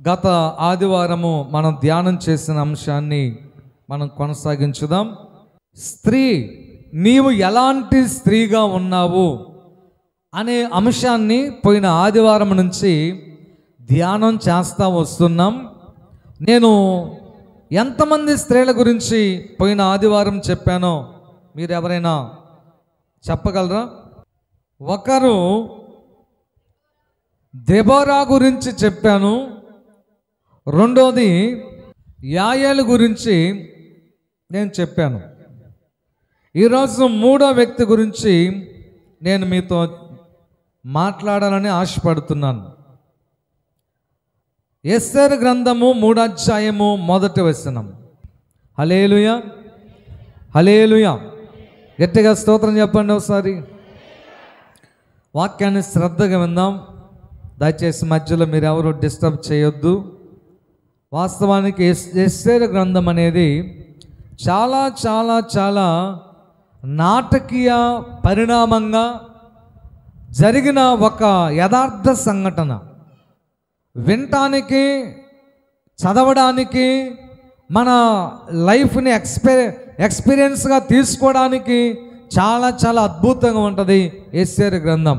గత ఆదివారము మనం ధ్యానం చేసిన అంశాన్ని మనం కొనసాగించుదాం. స్త్రీ, నీవు ఎలాంటి స్త్రీగా ఉన్నావు అనే అంశాన్ని పోయిన ఆదివారం నుంచి ధ్యానం చేస్తూ వస్తున్నాం. నేను ఎంతమంది స్త్రీల గురించి పోయిన ఆదివారం చెప్పానో మీరు ఎవరైనా చెప్పగలరా? ఒకరు దెబోరా గురించి చెప్పాను, రెండోది యాయేలు గురించి నేను చెప్పాను. ఈరోజు మూడో వ్యక్తి గురించి నేను మీతో మాట్లాడాలని ఆశపడుతున్నాను. ఎస్తేరు గ్రంథము 3వ అధ్యాయము 1వ వచనం. హల్లెలూయా, హల్లెలూయా. గట్టిగా స్తోత్రం చెప్పండి ఒకసారి. వాక్యాన్ని శ్రద్ధగా విందాం. దయచేసి మధ్యలో మీరు ఎవరు డిస్టర్బ్ చేయొద్దు. వాస్తవానికి ఎస్తేరు గ్రంథం అనేది చాలా చాలా చాలా నాటకీయ పరిణామంగా జరిగిన ఒక యథార్థ సంఘటన. వినటానికి, చదవడానికి, మన లైఫ్ని ఎక్స్పీరియన్స్గా తీసుకోవడానికి చాలా చాలా అద్భుతంగా ఉంటుంది ఎస్తేరు గ్రంథం.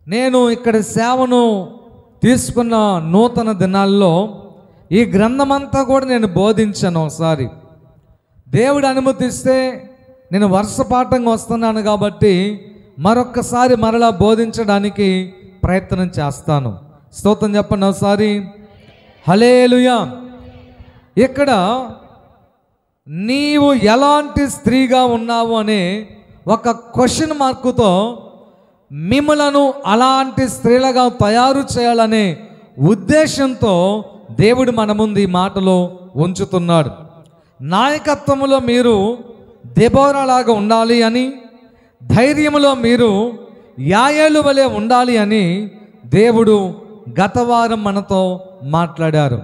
నేను ఇక్కడ సేవను తీసుకున్న నూతన దినాల్లో ఈ గ్రంథం అంతా కూడా నేను బోధించాను. ఒకసారి దేవుడు అనుమతిస్తే నేను వర్షపాఠంగా వస్తున్నాను కాబట్టి మరొక్కసారి మరలా బోధించడానికి ప్రయత్నం చేస్తాను. స్తోత్రం చెప్పండి ఒకసారి. హల్లెలూయా. ఇక్కడ నీవు ఎలాంటి స్త్రీగా ఉన్నావు అనే ఒక క్వశ్చన్ మార్కుతో మిమ్మలను అలాంటి స్త్రీలుగా తయారు చేయాలనే ఉద్దేశంతో దేవుడు మన ముందు ఈ మాటలో ఉంచుతున్నాడు. నాయకత్వంలో మీరు దెబోరాలాగా ఉండాలి అని, ధైర్యంలో మీరు యాయేలు వలె ఉండాలి అని దేవుడు గత వారం మనతో మాట్లాడారు.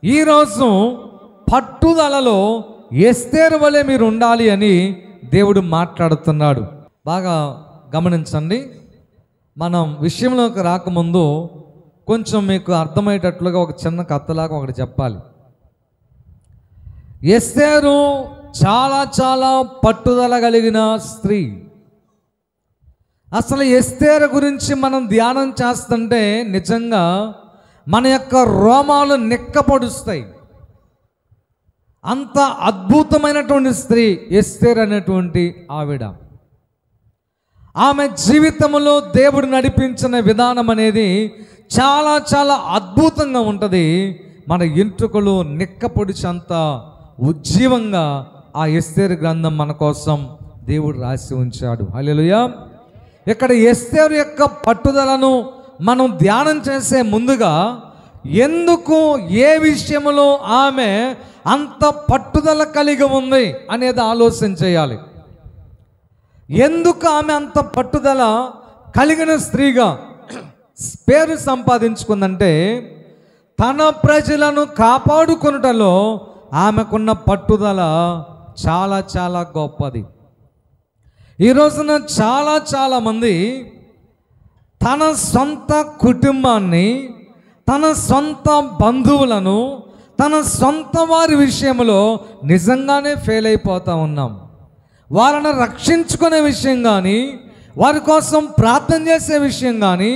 ఈరోజు పట్టుదలలో ఎస్తేరు వలె మీరు ఉండాలి అని దేవుడు మాట్లాడుతున్నాడు. బాగా గమనించండి. మనం విషయంలోకి రాకముందు కొంచెం మీకు అర్థమయ్యేటట్లుగా ఒక చిన్న కథలాగా ఒకటి చెప్పాలి. ఎస్తేరు చాలా చాలా పట్టుదల కలిగిన స్త్రీ. అసలు ఎస్తేరు గురించి మనం ధ్యానం చేస్తుంటే నిజంగా మన యొక్క రోమాలు నిక్కపొడుస్తాయి. అంత అద్భుతమైనటువంటి స్త్రీ ఎస్తేరు అనేటువంటి ఆవిడ. ఆమె జీవితంలో దేవుడు నడిపించిన విధానం అనేది చాలా చాలా అద్భుతంగా ఉంటుంది. మన ఎంట్రుకలు నిక్కపొడిచంత ఉజ్జీవంగా ఆ ఎస్తేరు గ్రంథం మన కోసం దేవుడు రాసి ఉంచాడు. హల్లెలూయా. ఇక్కడ ఎస్తేరు యొక్క పట్టుదలను మనం ధ్యానం చేసే ముందుగా ఎందుకు, ఏ విషయంలో ఆమె అంత పట్టుదల కలిగి ఉంది అనేది ఆలోచన చేయాలి. ఎందుకు ఆమె అంత పట్టుదల కలిగిన స్త్రీగా పేరు సంపాదించుకుందంటే తన ప్రజలను కాపాడుకొనుటలో ఆమెకున్న పట్టుదల చాలా చాలా గొప్పది. ఈ రోజున చాలా చాలామంది తన సొంత కుటుంబాన్ని, తన సొంత బంధువులను, తన సొంత వారి విషయంలో నిజంగానే ఫెయిల్ అయిపోతూ ఉన్నాం. వాళ్ళని రక్షించుకునే విషయం కానీ, వారి కోసం ప్రార్థన చేసే విషయం కానీ,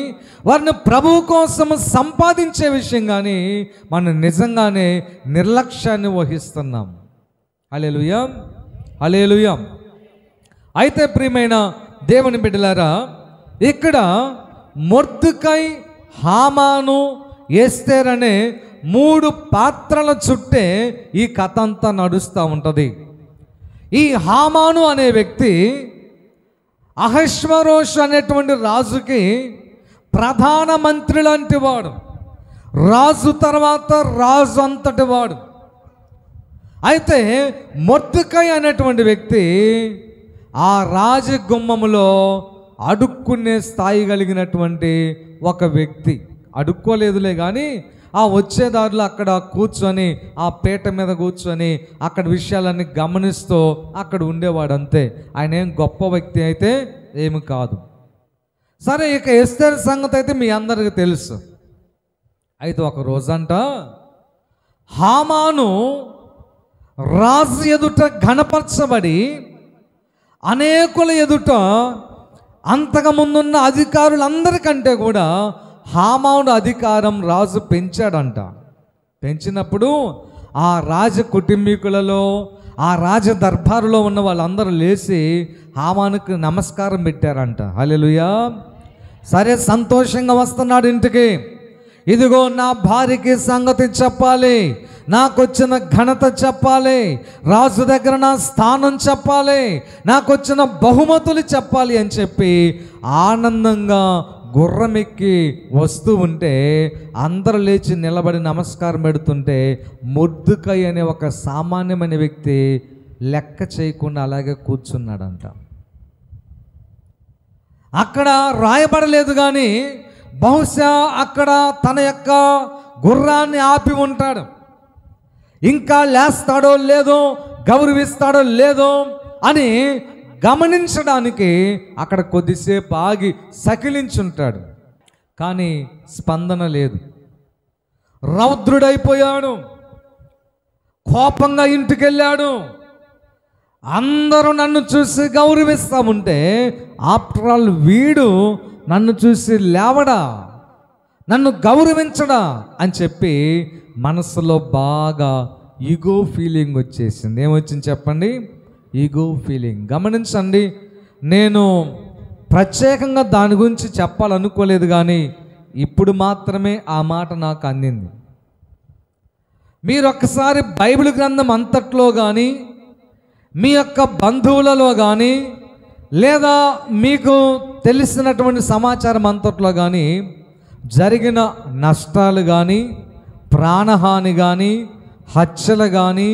వారిని ప్రభువు కోసం సంపాదించే విషయం కానీ మనం నిజంగానే నిర్లక్ష్యాన్ని వహిస్తున్నాం. హల్లెలూయా, హల్లెలూయా. అయితే ప్రియమైన దేవుని బిడ్డలారా, ఇక్కడ మొర్దెకై, హామాను, ఎస్తేర్ అనే 3 పాత్రల చుట్టే ఈ కథ అంతా నడుస్తూ ఉంటుంది. ఈ హామాను అనే వ్యక్తి అహష్వరోషు అనేటువంటి రాజుకి ప్రధానమంత్రి లాంటి వాడు. రాజు తర్వాత రాజు అంతటి వాడు. అయితే మొర్దెకై అనేటువంటి వ్యక్తి ఆ రాజగుమ్మములో అడుక్కునే స్థాయి కలిగినటువంటి ఒక వ్యక్తి. అడుక్కోలేదులే కానీ ఆ వచ్చేదారులు అక్కడ కూర్చొని, ఆ పీట మీద కూర్చొని అక్కడ విషయాలన్నీ గమనిస్తూ అక్కడ ఉండేవాడు అంతే. ఆయన ఏం గొప్ప వ్యక్తి అయితే ఏమి కాదు. సరే, ఇక ఎస్తేరు సంగతి అయితే మీ అందరికీ తెలుసు. అయితే ఒక రోజంట హామాను రాజు ఎదుట ఘనపరచబడి అనేకుల ఎదుట అంతకుముందున్న అధికారులందరికంటే కూడా హామాను అధికారం రాజు పెంచాడంట. పెంచినప్పుడు ఆ రాజ కుటుంబీకులలో ఆ రాజ దర్బారులో ఉన్న వాళ్ళందరూ లేచి హామానుకు నమస్కారం పెట్టారంట. హల్లెలూయా. సరే, సంతోషంగా వస్తున్నాడు ఇంటికి. ఇదిగో నా భార్యకి సంగతి చెప్పాలి, నాకు వచ్చిన ఘనత చెప్పాలి, రాజు దగ్గర నా స్థానం చెప్పాలి, నాకు వచ్చిన బహుమతులు చెప్పాలి అని చెప్పి ఆనందంగా గుర్రమెక్కి వస్తూ ఉంటే అందరూ లేచి నిలబడి నమస్కారం పెడుతుంటే మొర్దెకై అనే ఒక సామాన్యమైన వ్యక్తి లెక్క చేయకుండా అలాగే కూర్చున్నాడంట. అక్కడ రాయబడలేదు కానీ బహుశా అక్కడ తన యొక్క గుర్రాన్ని ఆపి ఉంటాడు. ఇంకా లేస్తాడో లేదో, గౌరవిస్తాడో లేదో అని గమనించడానికి అక్కడ కొద్దిసేపు ఆగి సకిలించుంటాడు. కానీ స్పందన లేదు. రౌద్రుడైపోయాడు, కోపంగా ఇంటికి వెళ్ళాడు. అందరూ నన్ను చూసి గౌరవిస్తూ ఉంటే ఆఫ్టర్ ఆల్ వీడు నన్ను చూసి లేవడా, నన్ను గౌరవించడా అని చెప్పి మనసులో బాగా ఈగో ఫీలింగ్ వచ్చేసింది. ఏమొచ్చింది చెప్పండి? Ego feeling. గమనించండి, నేను ప్రత్యేకంగా దాని గురించి చెప్పాలనుకోలేదు కానీ ఇప్పుడు మాత్రమే ఆ మాట నాకు అందింది. మీరు ఒక్కసారి బైబిల్ గ్రంథం అంతట్లో కానీ, మీ యొక్క బంధువులలో కానీ, లేదా మీకు తెలిసినటువంటి సమాచారం అంతట్లో కానీ జరిగిన నష్టాలు కానీ, ప్రాణహాని కానీ, హత్యలు కానీ,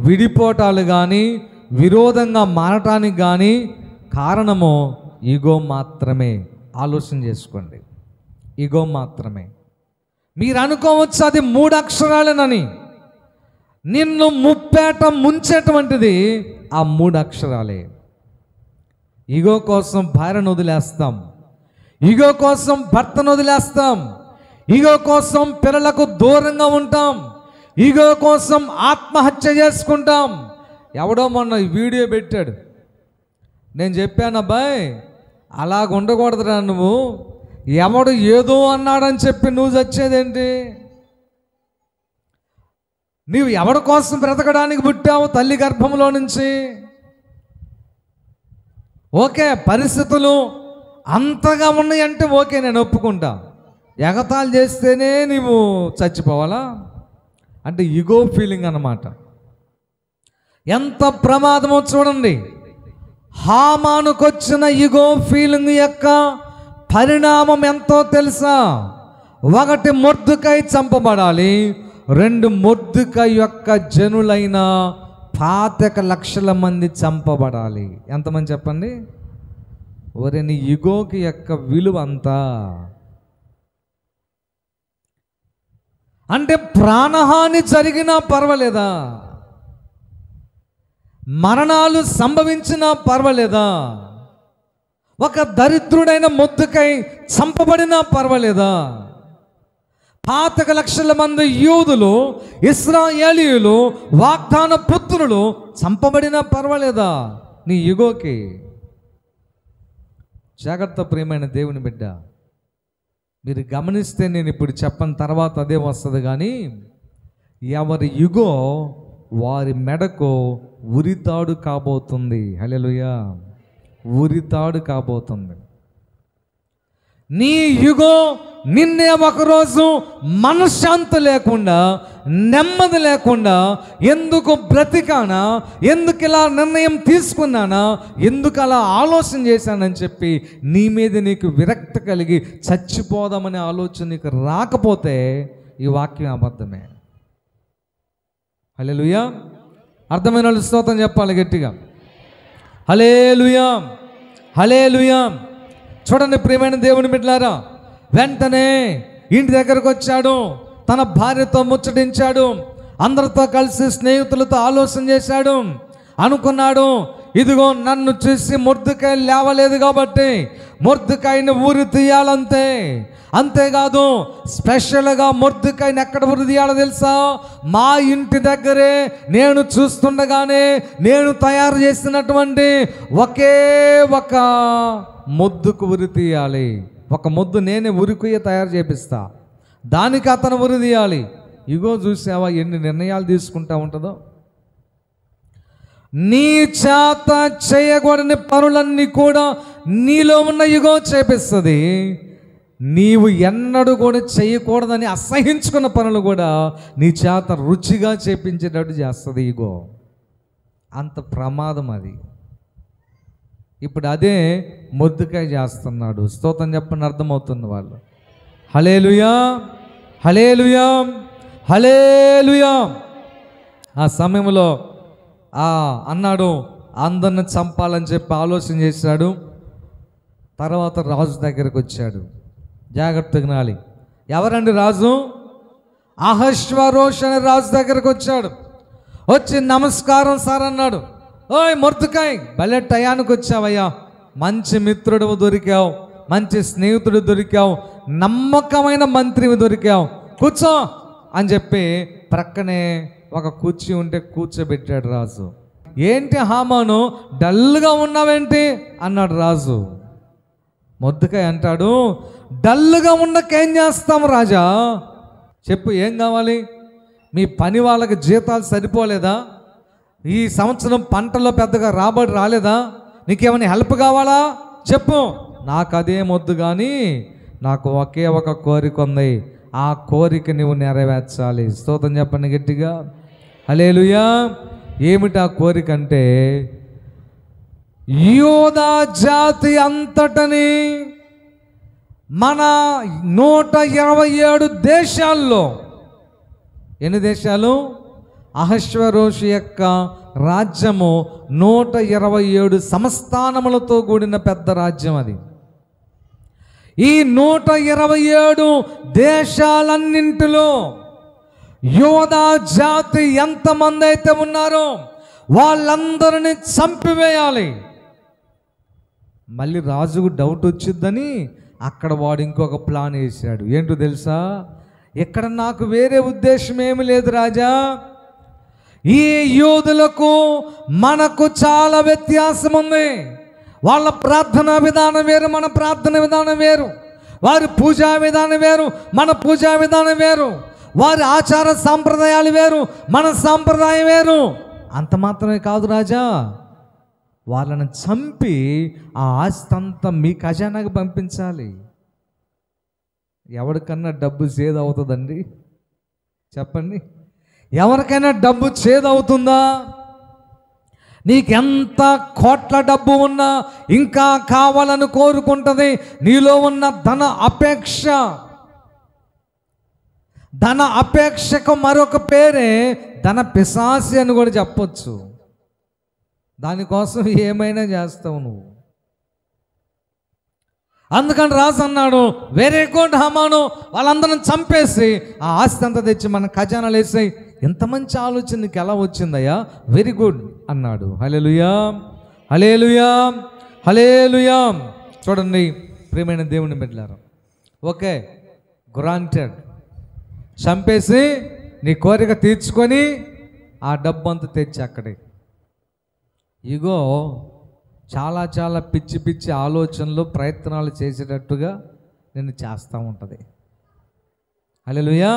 విడిపోటాలు కానీ, విరోధంగా మారటానికి కానీ కారణము ఈగో మాత్రమే. ఆలోచన చేసుకోండి, ఈగో మాత్రమే. మీరు అనుకోవచ్చు అది 3 అక్షరాలేనని. నిన్ను ముప్పేట ముంచేటువంటిది ఆ 3 అక్షరాలే. ఈగో కోసం భార్యను వదిలేస్తాం, ఈగో కోసం భర్తను వదిలేస్తాం, ఈగో కోసం పిల్లలకు దూరంగా ఉంటాం, ఈగో కోసం ఆత్మహత్య చేసుకుంటాం. ఎవడో మొన్న వీడియో పెట్టాడు, నేను చెప్పాను అబ్బాయి అలాగ ఉండకూడదురా, నువ్వు ఎవడు ఏదో అన్నాడని చెప్పి నువ్వు చచ్చేదేంటి? నీవు ఎవడి కోసం బ్రతకడానికి పుట్టావు తల్లి గర్భంలో నుంచి? ఓకే, పరిస్థితులు అంతగా ఉన్నాయంటే ఓకే, నేను ఒప్పుకుంటా. ఎగతాళి చేస్తేనే నీవు చచ్చిపోవాలా అంటే ఈగో ఫీలింగ్ అన్నమాట. ఎంత ప్రమాదమో చూడండి. హామానుకొచ్చిన ఈగో ఫీలింగ్ యొక్క పరిణామం ఎంతో తెలుసా? 1 మొర్దెకై చంపబడాలి, 2 మొర్దెకై యొక్క జనులైన 25 లక్షల మంది చంపబడాలి. ఎంతమంది చెప్పండి? ఒరే, నీ ఈగోకి యొక్క విలువ అంతా. అంటే ప్రాణహాని జరిగినా పర్వాలేదా, మరణాలు సంభవించినా పర్వాలేదా, ఒక దరిద్రుడైన మొర్దెకై చంపబడినా పర్వాలేదా, 25 లక్షల మంది యూదులు, ఇశ్రాయేలీయులు, వాగ్దాన పుత్రులు చంపబడినా పర్వాలేదా నీ ఈగోకి? జాగ్రత్త ప్రియమైన దేవుని బిడ్డ, మీరు గమనిస్తే నేను ఇప్పుడు చెప్పని తర్వాత అదే వస్తుంది. కానీ ఎవరి ఈగో వారి మెడకు ఉరితాడు కాబోతుంది. హల్లెలూయా, ఉరితాడు కాబోతుంది. నీ ఈగో నిన్నే ఒకరోజు మనశ్శాంతి లేకుండా, నెమ్మది లేకుండా, ఎందుకు బ్రతికానా, ఎందుకు ఇలా నిర్ణయం తీసుకున్నానా, ఎందుకు అలా ఆలోచన చేశానని చెప్పి నీ మీద నీకు విరక్తి కలిగి చచ్చిపోదామనే ఆలోచన నీకు రాకపోతే ఈ వాక్యం అబద్ధమే. హల్లెలూయా. అర్థమైన వాళ్ళు స్తోత్రం చెప్పాలి గట్టిగా. హల్లెలూయా, హల్లెలూయా. చూడండి ప్రియమైన దేవుని బిడ్డలారా, వెంటనే ఇంటి దగ్గరకు వచ్చాడు, తన భార్యతో ముచ్చటించాడు, అందరితో కలిసి స్నేహితులతో ఆలోచన చేశాడు. అనుకున్నాడు, ఇదిగో నన్ను చూసి మొర్దెకై లేవలేదు కాబట్టి మొర్దెకైని ఉరి తీయాలంతే. అంతేకాదు స్పెషల్గా మొర్దెకైని ఎక్కడ ఉరి తీయాలో తెలుసా? మా ఇంటి దగ్గరే నేను చూస్తుండగానే నేను తయారు చేసినటువంటి ఒకే ఒక మొద్దుకు ఉరి తీయాలి. ఒక మొద్దు నేనే ఉరికుయ్య తయారు చేపిస్తా, దానికి అతను ఉరి తీయాలి. ఇగో చూసావా ఎన్ని నిర్ణయాలు తీసుకుంటా ఉంటుందో. నీ చేత చేయకూడని పనులన్నీ కూడా నీలో ఉన్న ఇగో చేపిస్తుంది. నీవు ఎన్నడూ కూడా చేయకూడదని అసహించుకున్న పనులు కూడా నీ చేత రుచిగా చేపించేటట్టు చేస్తుంది ఇగో. అంత ప్రమాదం అది. ఇప్పుడు అదే మొర్దెకై చేస్తున్నాడు. స్తోత్రం చెప్పని అర్థమవుతుంది వాళ్ళు. హల్లెలూయా, హల్లెలూయా, హల్లెలూయా. ఆ సమయంలో అన్నాడు, అందరిని చంపాలని చెప్పి ఆలోచన చేశాడు. తర్వాత రాజు దగ్గరకు వచ్చాడు. జాగ్రత్తగా వినాలి. ఎవరండి రాజు? అహష్వేరోషు అనే రాజు దగ్గరకు వచ్చాడు. వచ్చి నమస్కారం సార్ అన్నాడు. ఓయ్ మొర్దెకై, భలే టయానికి వచ్చావయ్యా, మంచి మిత్రుడు దొరికావు, మంచి స్నేహితుడు దొరికావు, నమ్మకమైన మంత్రివి దొరికావు, కూర్చో అని చెప్పి ప్రక్కనే ఒక కుర్చీ ఉంటే కూర్చోబెట్టాడు రాజు. ఏంటి హామాను డల్గా ఉన్నావేంటి అన్నాడు రాజు. మొర్దెకై అంటాడు, డల్గా ఉండకేం చేస్తాం రాజా? చెప్పు, ఏం కావాలి? మీ పని వాళ్ళకి జీతాలు సరిపోలేదా? ఈ సంవత్సరం పంటలో పెద్దగా రాబడి రాలేదా? నీకేమైనా హెల్ప్ కావాలా? చెప్పు. నాకు అదే మొద్దు, కానీ నాకు ఒకే ఒక కోరిక ఉంది. ఆ కోరిక నువ్వు నెరవేర్చాలి. స్తోత్రం చెప్పండి గట్టిగా. హల్లెలూయా. ఏమిటి ఆ కోరిక అంటే, యూదా జాతి అంతటని మన 127 దేశాల్లో, ఎన్ని దేశాలు? అహష్వేరోషు యొక్క రాజ్యము 127 సంస్థానములతో కూడిన పెద్ద రాజ్యం అది. ఈ 127 దేశాలన్నింటిలో యూదా జాతి ఎంతమంది అయితే ఉన్నారో వాళ్ళందరినీ చంపివేయాలి. మళ్ళీ రాజుకు డౌట్ వచ్చిద్దని అక్కడ వాడు ఇంకొక ప్లాన్ వేశాడు. ఏంటో తెలుసా? ఇక్కడ నాకు వేరే ఉద్దేశం ఏమి లేదు రాజా. ఈ యూదులకు మనకు చాలా వ్యత్యాసం ఉంది. వాళ్ళ ప్రార్థనా విధానం వేరు, మన ప్రార్థన విధానం వేరు. వారి పూజా విధానం వేరు, మన పూజా విధానం వేరు. వారి ఆచార సాంప్రదాయాలు వేరు, మన సాంప్రదాయం వేరు. అంత మాత్రమే కాదు రాజా, వాళ్ళని చంపి ఆ ఆస్తి అంతా మీ ఖజానాకి పంపించాలి. ఎవరికన్నా డబ్బు చేదవుతుందండి? చెప్పండి, ఎవరికైనా డబ్బు చేదవుతుందా? నీకెంత కోట్ల డబ్బు ఉన్నా ఇంకా కావాలని కోరుకుంటుంది. నీలో ఉన్న ధన అపేక్ష. ధన అపేక్షకు మరొక పేరే ధన పిశాసి అని కూడా చెప్పొచ్చు. దానికోసం ఏమైనా చేస్తావు నువ్వు. అందుకని రాజు అన్నాడు, వెరీ గుడ్ హామాను, వాళ్ళందరిని చంపేసి ఆ ఆస్తి అంతా తెచ్చి మన ఖజానాలు వేసాయి. ఎంత మంచి ఆలోచన నీకు ఎలా వచ్చిందయ్యా? వెరీ గుడ్ అన్నాడు. హల్లెలూయా, హల్లెలూయా, హల్లెలూయా. చూడండి ప్రియమైన దేవుని బిడ్డలారా, ఓకే, గ్రాంటెడ్. చంపేసి నీ కోరిక తీర్చుకొని ఆ డబ్బు అంతా తెచ్చి అక్కడే. ఇగో చాలా చాలా పిచ్చి పిచ్చి ఆలోచనలు, ప్రయత్నాలు చేసేటట్టుగా నేను చేస్తూ ఉంటుంది. హల్లెలూయా,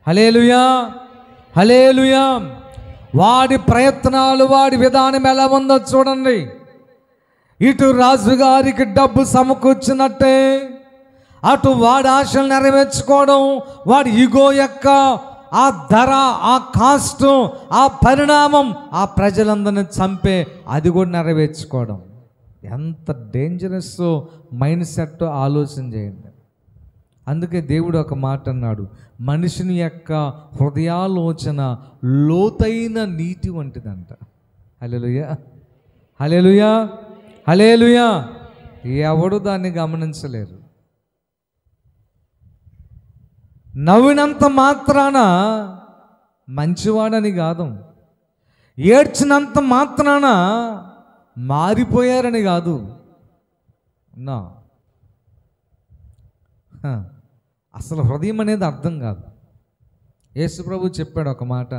హల్లెలూయా, హల్లెలూయా. వాడి ప్రయత్నాలు, వాడి విధానం ఎలా ఉందో చూడండి. ఇటు రాజుగారికి డబ్బు సమకూర్చినట్టే, అటు వాడి ఆశలు నెరవేర్చుకోవడం, వాడి ఈగో యొక్క ఆ ధర, ఆ కాస్ట్, ఆ పరిణామం, ఆ ప్రజలందరినీ చంపే అది కూడా నెరవేర్చుకోవడం. ఎంత డేంజరస్ మైండ్ సెట్ ఆలోచన చేయండి. అందుకే దేవుడు ఒక మాట అన్నాడు, మనిషిని యొక్క హృదయాలోచన లోతైన నీటి వంటిదంట. హల్లెలూయా, హల్లెలూయా, హల్లెలూయా. ఎవడు దాన్ని గమనించలేరు. నవ్వినంత మాత్రాన మంచివాడని కాదు, ఏడ్చినంత మాత్రాన మారిపోయారని కాదు. నా అసలు హృదయం అనేది అర్థం కాదు. యేసుప్రభు చెప్పాడు ఒక మాట,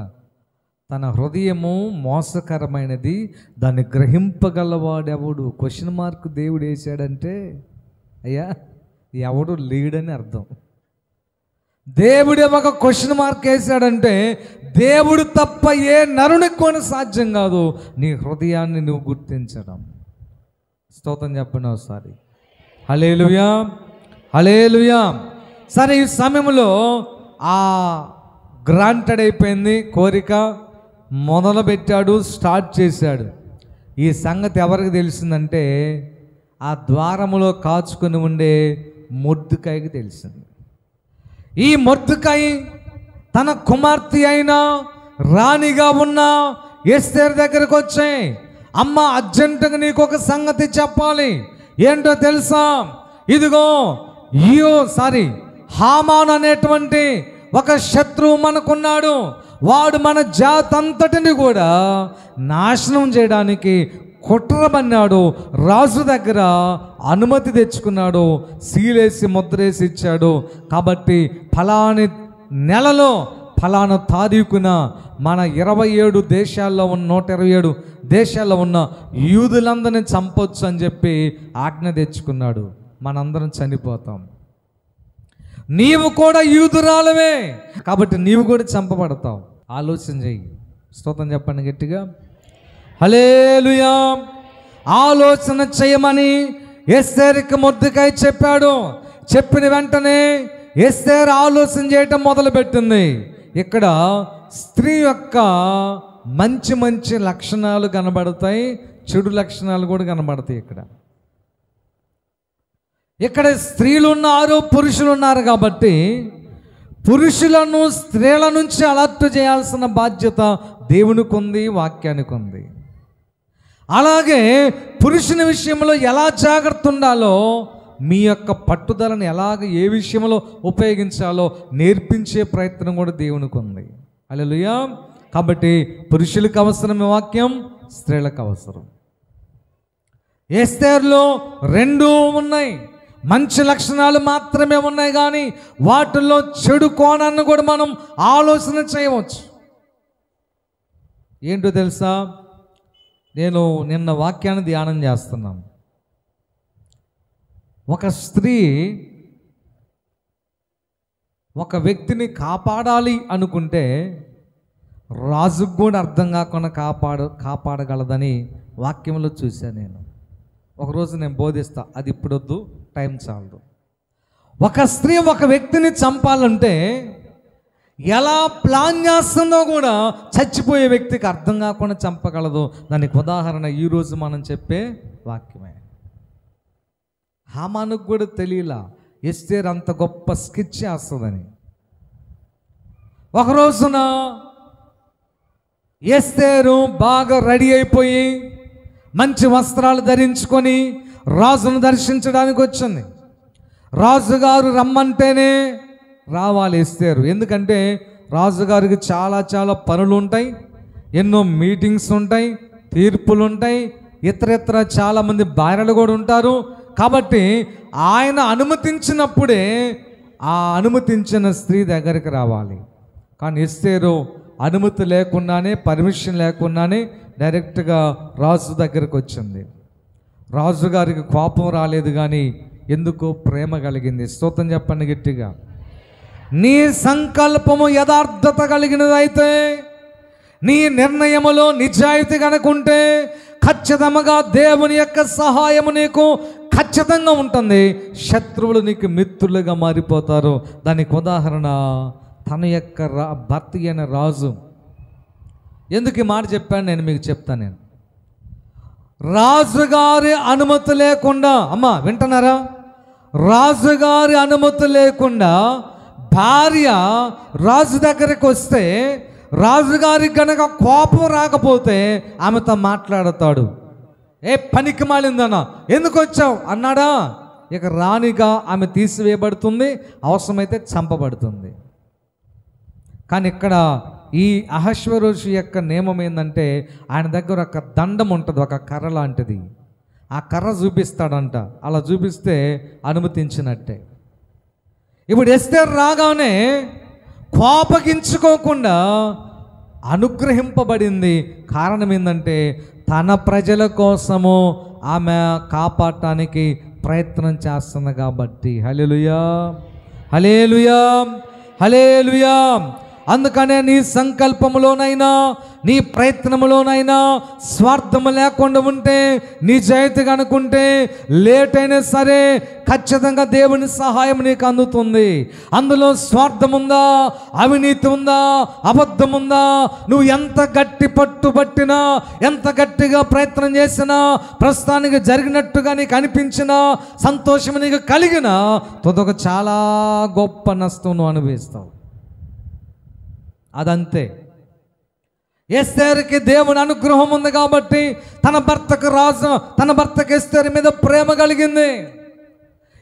తన హృదయము మోసకరమైనది, దాన్ని గ్రహింపగలవాడెవడు. క్వశ్చన్ మార్క్ దేవుడు వేసాడంటే అయ్యా ఎవడు లేడని అర్థం. దేవుడే ఒక క్వశ్చన్ మార్క్ వేసాడంటే దేవుడు తప్ప ఏ నరునికి కూడా సాధ్యం కాదు నీ హృదయాన్ని నువ్వు గుర్తించడం. స్తోత్రం చెప్పండి ఒకసారి. హల్లెలూయా, హల్లెలూయా. సరే, ఈ సమయంలో ఆ గ్రాంటెడ్ అయిపోయింది, కోరిక మొదలుపెట్టాడు, స్టార్ట్ చేశాడు. ఈ సంగతి ఎవరికి తెలిసిందంటే ఆ ద్వారములో కాచుకొని ఉండే మొర్దెకాయికి తెలిసింది. ఈ మొర్దెకాయి తన కుమార్తె అయిన రాణిగా ఉన్న ఎస్తేరు దగ్గరకు వచ్చాయి. అమ్మ, అర్జెంటుగా నీకు ఒక సంగతి చెప్పాలి. ఏంటో తెలుసా? ఇదిగో హామాను అనేటువంటి ఒక శత్రువు మనకున్నాడు. వాడు మన జాతి అంతటిని కూడా నాశనం చేయడానికి కుట్రబన్నాడు. రాజు దగ్గర అనుమతి తెచ్చుకున్నాడు, సీలేసి ముద్రేసి ఇచ్చాడు. కాబట్టి ఫలాని నెలలో ఫలానా తారీఖున మన 27 దేశాల్లో ఉన్న 127 దేశాల్లో ఉన్న యూదులందరినీ చంపొచ్చు అని చెప్పి ఆజ్ఞ తెచ్చుకున్నాడు. మనందరం చనిపోతాం. నీవు కూడా యూదురాలవే, కాబట్టి నీవు కూడా చంపబడతావు. ఆలోచన చెయ్యి. స్తోత్రం చెప్పండి గట్టిగా. హల్లెలూయా. ఆలోచన చేయమని ఎస్తేరుకి మొర్దెకాయి చెప్పాడు. చెప్పిన వెంటనే ఎస్తేరు ఆలోచన చేయటం మొదలుపెట్టింది. ఇక్కడ స్త్రీ యొక్క మంచి మంచి లక్షణాలు కనబడతాయి, చెడు లక్షణాలు కూడా కనబడతాయి. ఇక్కడ స్త్రీలు ఉన్నారు, పురుషులు ఉన్నారు. కాబట్టి పురుషులను స్త్రీల నుంచి అలర్ట్ చేయాల్సిన బాధ్యత దేవునికి ఉంది, వాక్యానికి ఉంది. అలాగే పురుషుని విషయంలో ఎలా జాగ్రత్త ఉండాలో, మీ యొక్క పట్టుదలను ఎలాగ ఏ విషయంలో ఉపయోగించాలో నేర్పించే ప్రయత్నం కూడా దేవునికి ఉంది. హల్లెలూయా. కాబట్టి పురుషులకు అవసరం వాక్యం, స్త్రీలకు అవసరం. ఎస్తేరులో 2 ఉన్నాయి. మంచి లక్షణాలు మాత్రమే ఉన్నాయి, కానీ వాటిల్లో చెడు కోణాన్ని కూడా మనం ఆలోచన చేయవచ్చు. ఏంటో తెలుసా? నేను నిన్న వాక్యాన్ని ధ్యానం చేస్తున్నాను. ఒక స్త్రీ ఒక వ్యక్తిని కాపాడాలి అనుకుంటే రాజుకు కూడా అర్థం కాకుండా కాపాడగలదని వాక్యంలో చూశాను నేను. ఒకరోజు నేను బోధిస్తా, అది ఇప్పుడొద్దు, టైం చాలదు. ఒక స్త్రీ ఒక వ్యక్తిని చంపాలంటే ఎలా ప్లాన్ చేస్తుందో కూడా చచ్చిపోయే వ్యక్తికి అర్థం కాకుండా చంపగలదు. దానికి ఉదాహరణ ఈరోజు మనం చెప్పే వాక్యమే. హామానుకు కూడా తెలియలా ఎస్తేరు అంత గొప్ప స్కెచ్ చేస్తుందని. ఒక రోజున ఎస్తేరు బాగా రెడీ అయిపోయి మంచి వస్త్రాలు ధరించుకొని రాజును దర్శించడానికి వచ్చింది. రాజుగారు రమ్మంటేనే రావాలి ఎస్తేరు. ఎందుకంటే రాజుగారికి చాలా చాలా పనులు ఉంటాయి, ఎన్నో మీటింగ్స్ ఉంటాయి, తీర్పులు ఉంటాయి, ఇతర చాలామంది భార్యలు కూడా ఉంటారు. కాబట్టి ఆయన అనుమతించినప్పుడే ఆ అనుమతించిన స్త్రీ దగ్గరికి రావాలి. కానీ ఎస్తేరు అనుమతి లేకుండానే, పర్మిషన్ లేకుండానే డైరెక్ట్గా రాజు దగ్గరికి వచ్చింది. రాజుగారికి కోపం రాలేదు, కానీ ఎందుకో ప్రేమ కలిగింది. స్తోత్రం చెప్పండి గట్టిగా. నీ సంకల్పము యథార్థత కలిగినదైతే, నీ నిర్ణయములో నిజాయితీ కనుకుంటే ఖచ్చితంగా దేవుని యొక్క సహాయము నీకు ఖచ్చితంగా ఉంటుంది. శత్రువులు నీకు మిత్రులుగా మారిపోతారు. దానికి ఉదాహరణ తన యొక్క భర్త అయిన రాజు. ఎందుకు ఈ మాట చెప్పాను నేను మీకు చెప్తాను. నేను రాజుగారి అనుమతి లేకుండా, అమ్మా వింటున్నారా? రాజుగారి అనుమతి లేకుండా భార్య రాజు దగ్గరికి వస్తే రాజుగారికి గనక కోపం రాకపోతే ఆమెతో మాట్లాడతాడు. ఏ పనికి మాలిందన్నా, ఎందుకు వచ్చావు అన్నాడా, ఇక రాణిగా ఆమె తీసివేయబడుతుంది, అవసరమైతే చంపబడుతుంది. కానీ ఇక్కడ ఈ అహశ్వరోషు యొక్క నియమం ఏంటంటే, ఆయన దగ్గర ఒక దండం ఉంటుంది, ఒక కర్ర లాంటిది. ఆ కర్ర చూపిస్తాడంట. అలా చూపిస్తే అనుమతించినట్టే. ఇప్పుడు ఎస్తేరు రాగానే కోపగించుకోకుండా అనుగ్రహింపబడింది. కారణం ఏంటంటే తన ప్రజల కోసము ఆమె కాపాడటానికి ప్రయత్నం చేస్తుంది కాబట్టి. హల్లెలూయా, హల్లెలూయా, హల్లెలూయా. అందుకనే నీ సంకల్పములోనైనా నీ ప్రయత్నములోనైనా స్వార్థము లేకుండా ఉంటే, నిజాయితీగా అనుకుంటే, లేట్ అయినా సరే ఖచ్చితంగా దేవుని సహాయం నీకు అందుతుంది. అందులో స్వార్థం ఉందా, అవినీతి ఉందా, అబద్ధం ఉందా, నువ్వు ఎంత గట్టి పట్టుబట్టినా, ఎంత గట్టిగా ప్రయత్నం చేసినా, ప్రస్తుతానికి జరిగినట్టుగా నీకు అనిపించినా, సంతోషం నీకు కలిగినా, తొదక చాలా గొప్ప నష్టం నువ్వు అనుభవిస్తావు. అదంతే. ఎస్తేరుకి దేవుని అనుగ్రహం ఉంది కాబట్టి తన భర్తకు ఎస్తేరు మీద ప్రేమ కలిగింది.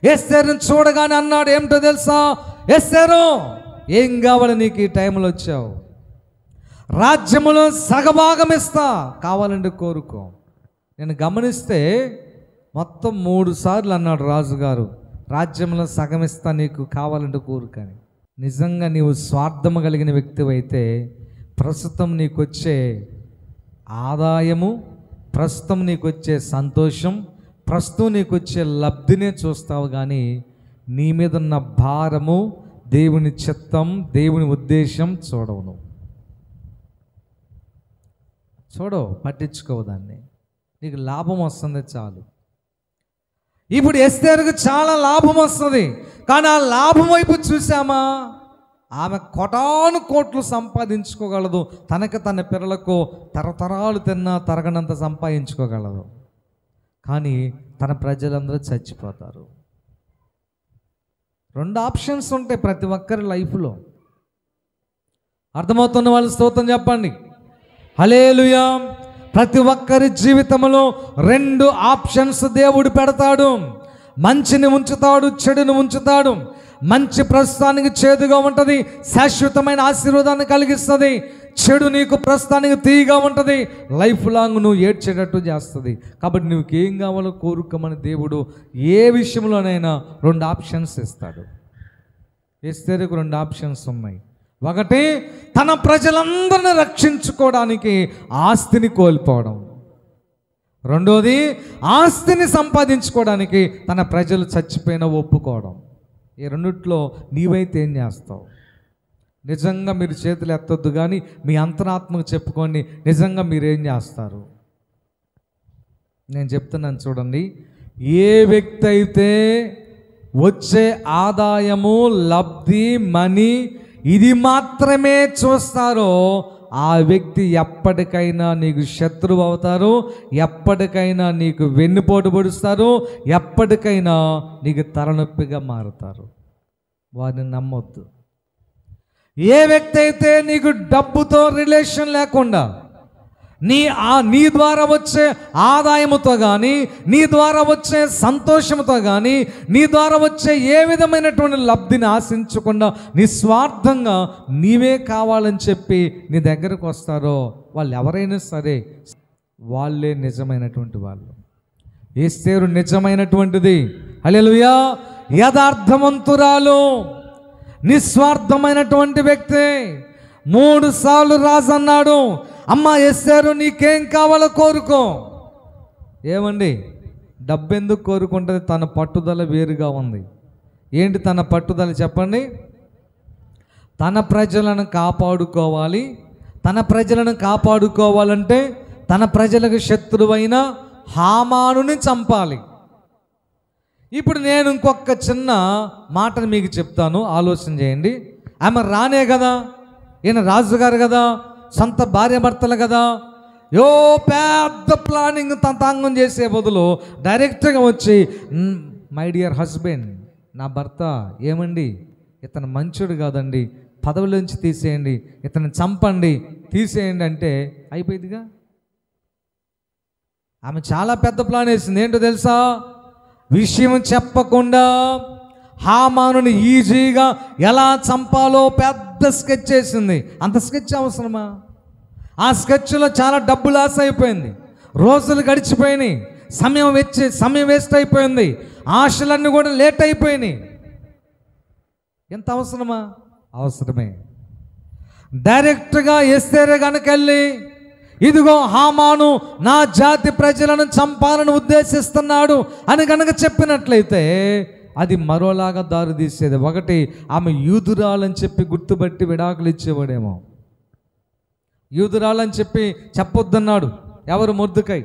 ఎస్తేరుని చూడగానే అన్నాడు, ఏమిటో తెలుసా, ఎస్తేరు ఏం కావాలి నీకు, ఈ టైంలో వచ్చావు, రాజ్యములో సగభాగం ఇస్తా, కావాలంటే కోరుకో. నేను గమనిస్తే మొత్తం 3 సార్లు అన్నాడు రాజుగారు, రాజ్యంలో సగం ఇస్తా నీకు, కావాలంటే కోరుకని. నిజంగా నీవు స్వార్థము కలిగిన వ్యక్తివైతే ప్రస్తుతం నీకు వచ్చే ఆదాయము, ప్రస్తుతం నీకు వచ్చే సంతోషం, ప్రస్తుతం నీకు వచ్చే లబ్ధినే చూస్తావు, కానీ నీ మీద ఉన్న భారము, దేవుని చిత్తం, దేవుని ఉద్దేశం చూడవు. నువ్వు చూడవు, పట్టించుకోవు దాన్ని. నీకు లాభం వస్తుంది చాలు. ఇప్పుడు ఎస్తేరుకు చాలా లాభం వస్తుంది, కానీ ఆ లాభం వైపు చూసామా, ఆమె కోటాను కోట్లు సంపాదించుకోగలదు, తనకి తన పిల్లలకు తరతరాలు తిన్నా తరగనంత సంపాదించుకోగలదు, కానీ తన ప్రజలందరూ చచ్చిపోతారు. 2 ఆప్షన్స్ ఉంటాయి ప్రతి ఒక్కరి లైఫ్లో. అర్థమవుతున్న వాళ్ళు స్తోత్రం చెప్పండి. హల్లెలూయా. ప్రతి ఒక్కరి జీవితంలో 2 ఆప్షన్స్ దేవుడు పెడతాడు. మంచిని ఉంచుతాడు, చెడుని ఉంచుతాడు. మంచి ప్రస్తుతానికి చేదుగా ఉంటుంది, శాశ్వతమైన ఆశీర్వాదాన్ని కలిగిస్తుంది. చెడు నీకు ప్రస్తుతానికి తీయగా ఉంటుంది, లైఫ్ లాంగ్ నువ్వు ఏడ్చేటట్టు చేస్తుంది. కాబట్టి నువ్వు ఏం కావాలో కోరుకోమని దేవుడు ఏ విషయంలోనైనా 2 ఆప్షన్స్ ఇస్తాడు. ఎస్తేరుకు 2 ఆప్షన్స్ ఉన్నాయి. ఒకటి, తన ప్రజలందరిని రక్షించుకోవడానికి ఆస్తిని కోల్పోవడం. రెండోది, ఆస్తిని సంపాదించుకోవడానికి తన ప్రజలు చచ్చిపోయినా ఒప్పుకోవడం. ఈ రెండిట్లో నీవైతే ఏం చేస్తావు? నిజంగా మీరు చేతులు ఎత్తొద్దు, కానీ మీ అంతరాత్మకు చెప్పుకోండి, నిజంగా మీరేం చేస్తారు? నేను చెప్తున్నాను చూడండి. ఏ వ్యక్తి అయితే వచ్చే ఆదాయము, లబ్ధి, మనీ ఇది మాత్రమే చూస్తారో ఆ వ్యక్తి ఎప్పటికైనా నీకు శత్రువు అవుతారు, ఎప్పటికైనా నీకు వెన్నుపోటు పొడుస్తారు, ఎప్పటికైనా నీకు తలనొప్పిగా మారుతారు. వారిని నమ్మొద్దు. ఏ వ్యక్తి అయితే నీకు డబ్బుతో రిలేషన్ లేకుండా, నీ ద్వారా వచ్చే ఆదాయముతో కానీ, నీ ద్వారా వచ్చే సంతోషంతో కానీ, నీ ద్వారా వచ్చే ఏ విధమైనటువంటి లబ్ధిని ఆశించకుండా నిస్వార్థంగా నీవే కావాలని చెప్పి నీ దగ్గరకు వస్తారో వాళ్ళు ఎవరైనా సరే వాళ్ళే నిజమైనటువంటి వాళ్ళు. ఎస్తేరు నిజమైనటువంటిది. హల్లెలూయా. యథార్థవంతురాలు, నిస్వార్థమైనటువంటి వ్యక్తి. 3 సార్లు రాజు అన్నాడు, అమ్మ ఎస్తేరు నీకేం కావాలో కోరుకో. ఏమండి, డబ్బు ఎందుకు కోరుకుంటుంది? తన పట్టుదల వేరుగా ఉంది. ఏంటి తన పట్టుదల చెప్పండి? తన ప్రజలను కాపాడుకోవాలి. తన ప్రజలను కాపాడుకోవాలంటే తన ప్రజలకు శత్రువైన హామానుని చంపాలి. ఇప్పుడు నేను ఇంకొక చిన్న మాటను మీకు చెప్తాను, ఆలోచన చేయండి. ఆమె రానే కదా, ఈయన రాజుగారు కదా, సొంత భార్య భర్తలు కదా, పెద్ద ప్లానింగ్ తంతాంగం చేసే బదులు డైరెక్ట్గా వచ్చి, మై డియర్ హస్బెండ్, నా భర్త, ఏమండి ఇతను మంచోడు కాదండి, పదవిలోంచి తీసేయండి, ఇతను చంపండి, తీసేయండి అంటే అయిపోయిందిగా. ఆమె చాలా పెద్ద ప్లాన్ వేసింది. ఏంటో తెలుసా? విషయం చెప్పకుండా హామానుని ఈజీగా ఎలా చంపాలో పెద్ద స్కెచ్ చేసింది. అంత స్కెచ్ అవసరమా? ఆ స్కెచ్లో చాలా డబ్బు లాస్ అయిపోయింది, రోజులు గడిచిపోయినాయి, సమయం వేస్ట్ అయిపోయింది, ఆశలన్నీ కూడా లేట్ అయిపోయినాయి. ఎంత అవసరమా? అవసరమే. డైరెక్ట్గా ఎస్తేరే కనుక వెళ్ళి, ఇదిగో హామాను నా జాతి ప్రజలను చంపాలని ఉద్దేశిస్తున్నాడు అని కనుక చెప్పినట్లయితే అది మరోలాగా దారి తీసేది. ఒకటి, ఆమె యూదురాలని చెప్పి గుర్తుపట్టి విడాకులు ఇచ్చేవాడేమో. యూదురాలని చెప్పి చెప్పొద్దన్నాడు ఎవరు? మొర్దెకై.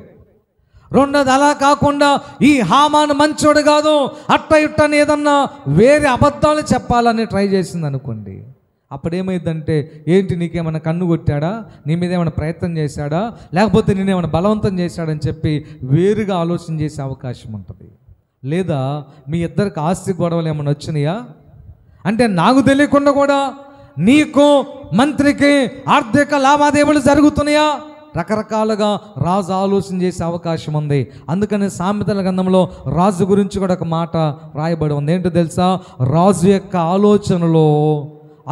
రెండోది, అలా కాకుండా ఈ హామాను మంచోడు కాదు, అట్ట ఇట్టని ఏదన్నా వేరే అబద్ధాలు చెప్పాలని ట్రై చేసింది అనుకోండి. అప్పుడేమైందంటే, ఏంటి నీకేమైనా కన్ను కొట్టాడా, నీ మీద ఏమైనా ప్రయత్నం చేశాడా, లేకపోతే నేనేమైనా బలవంతం చేశాడని చెప్పి వేరుగా ఆలోచన చేసే అవకాశం ఉంటుంది. లేదా మీ ఇద్దరికి ఆస్తి గొడవలు ఏమైనా వచ్చినాయా అంటే నాకు తెలియకుండా కూడా నీకు మంత్రికి ఆర్థిక లావాదేవీలు జరుగుతున్నాయా, రకరకాలుగా రాజు ఆలోచన చేసే అవకాశం ఉంది. అందుకని సామెతల గ్రంథంలో రాజు గురించి కూడా ఒక మాట రాయబడి ఉంది. ఏంటో తెలుసా? రాజు యొక్క ఆలోచనలో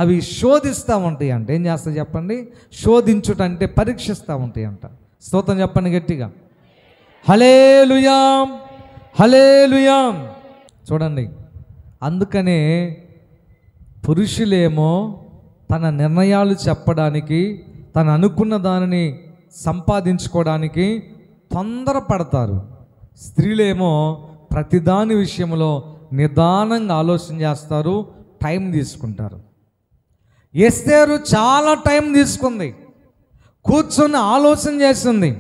అవి శోధిస్తూ ఉంటాయి అంట. ఏం చేస్తా చెప్పండి? శోధించుట అంటే పరీక్షిస్తూ ఉంటాయి అంట. స్తోత్రం చెప్పండి గట్టిగా. హల్లెలూయా, హల్లెలూయా. చూడండి, అందుకనే పురుషులేమో తన నిర్ణయాలు చెప్పడానికి, తను అనుకున్న దానిని సంపాదించుకోవడానికి తొందరపడతారు. స్త్రీలేమో ప్రతిదాని విషయంలో నిదానంగా ఆలోచన చేస్తారు, టైం తీసుకుంటారు. ఎస్తేరు చాలా టైం తీసుకుంది, కూర్చొని ఆలోచన చేసింది.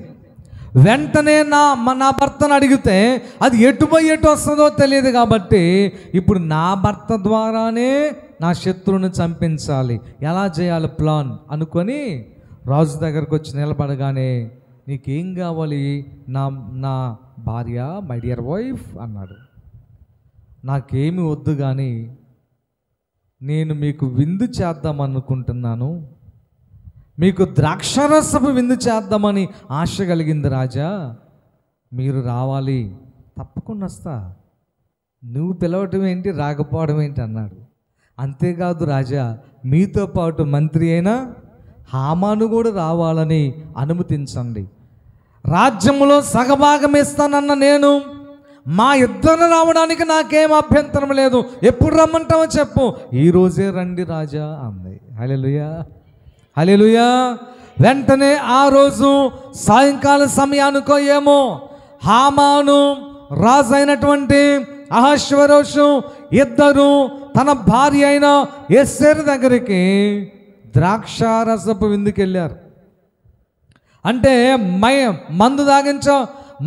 వెంటనే నా భర్తను అడిగితే అది ఎటు వస్తుందో తెలియదు కాబట్టి ఇప్పుడు నా భర్త ద్వారానే నా శత్రువుని చంపించాలి, ఎలా చేయాలి ప్లాన్ అనుకొని రాజు దగ్గరకు వచ్చి నిలబడగానే, నీకేం కావాలి? నా భార్య, మై డియర్ వైఫ్ అన్నాడు. నాకేమి వద్దు, కానీ నేను మీకు విందు చేద్దామనుకుంటున్నాను, మీకు ద్రాక్షరసపు విందు చేద్దామని ఆశ కలిగింది రాజా, మీరు రావాలి. తప్పకుండా వస్తా, నువ్వు పిలవటం ఏంటి, రాకపోవడం ఏంటి అన్నాడు. అంతేకాదు రాజా, మీతో పాటు మంత్రి అయినా హామాను కూడా రావాలని అనుమతించండి. రాజ్యంలో సగభాగం ఇస్తానన్న నేను, మా ఇద్దరు రావడానికి నాకేం అభ్యంతరం లేదు, ఎప్పుడు రమ్మంటావో చెప్పు, ఈరోజే రండి రాజా అంది. హల్లెలూయా, హల్లెలూయా. వెంటనే ఆ రోజు సాయంకాల సమయానికో ఏమో హామాను రాజు అయినటువంటి అహష్వేరోషు ఇద్దరు తన భార్య అయిన ఎస్తేరు దగ్గరికి ద్రాక్షారసపు విందుకు వెళ్ళారు. అంటే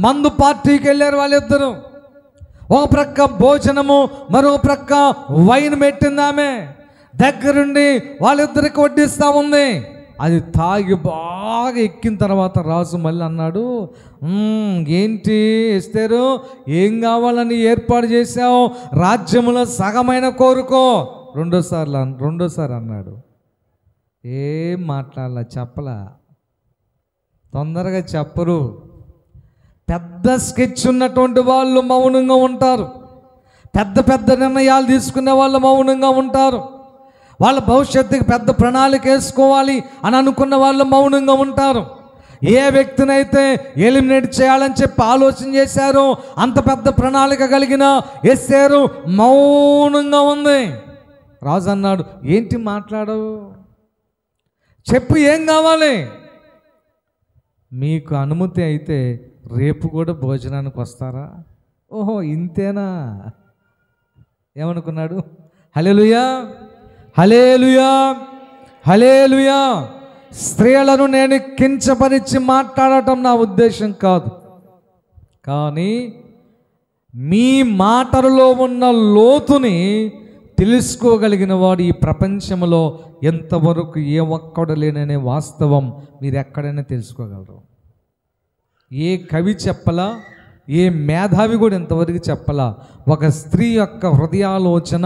మందు పార్టీకి వెళ్ళారు వాళ్ళిద్దరు. ఒక ప్రక్క భోజనము, మరో ప్రక్క వైన్ పెట్టింది ఆమె. దగ్గరుండి వాళ్ళిద్దరికి వడ్డిస్తూ ఉంది. అది తాగి బాగా ఎక్కిన తర్వాత రాజు మళ్ళీ అన్నాడు, ఏంటి ఎస్తేరు, ఏం కావాలని ఏర్పాటు చేశావు? రాజ్యములో సగమైన కోరుకో. రెండోసారి అన్నాడు. ఏం మాట్లాడాల, చెప్పలా, తొందరగా చెప్పరు. పెద్ద స్కెచ్ ఉన్నటువంటి వాళ్ళు మౌనంగా ఉంటారు, పెద్ద నిర్ణయాలు తీసుకునే వాళ్ళు మౌనంగా ఉంటారు, వాళ్ళ భవిష్యత్తుకి పెద్ద ప్రణాళిక వేసుకోవాలి అని అనుకున్న వాళ్ళు మౌనంగా ఉంటారు. ఏ వ్యక్తినైతే ఎలిమినేట్ చేయాలని చెప్పి ఆలోచన చేశారో అంత పెద్ద ప్రణాళిక కలిగిన ఎస్తేరు మౌనంగా ఉంది. రాజు అన్నాడు, ఏంటి మాట్లాడవు, చెప్పు, ఏం కావాలి? మీకు అనుమతి అయితే రేపు కూడా భోజనానికి వస్తారా? ఓహో, ఇంతేనా? ఏమనుకున్నాడు? హల్లెలూయా, హల్లెలూయా, హల్లెలూయా. స్త్రీలను నేను కించపరిచి మాట్లాడటం నా ఉద్దేశం కాదు, కానీ మీ మాటలలో ఉన్న లోతుని తెలుసుకోగలిగిన వాడు ఈ ప్రపంచంలో ఎంతవరకు ఏ ఒక్కడు లేననే వాస్తవం మీరు ఎక్కడైనా తెలుసుకోగలరు. ఏ కవి చెప్పలా, ఏ మేధావి కూడా ఇంతవరకు చెప్పలా. ఒక స్త్రీ యొక్క హృదయాలోచన,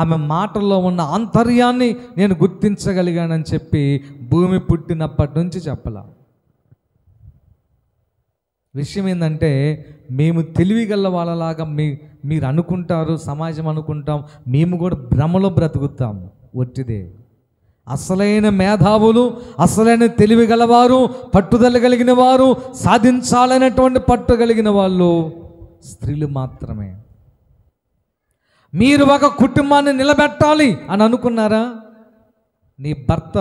ఆమె మాటల్లో ఉన్న ఆంతర్యాన్ని నేను గుర్తించగలిగానని చెప్పి భూమి పుట్టినప్పటి నుంచి చెప్పలా. విషయం ఏంటంటే, మేము తెలివిగల వాళ్ళలాగా మీరు అనుకుంటారు, సమాజం అనుకుంటాం, మేము కూడా భ్రమలో బ్రతుకుతాము. ఒట్టిదే. అసలైన మేధావులు, అసలైన తెలివి గలవారు, పట్టుదల కలిగిన వారు, సాధించాలనేటువంటి పట్టు కలిగిన వాళ్ళు స్త్రీలు మాత్రమే. మీరు ఒక కుటుంబాన్ని నిలబెట్టాలి అని అనుకున్నారా? నీ భర్త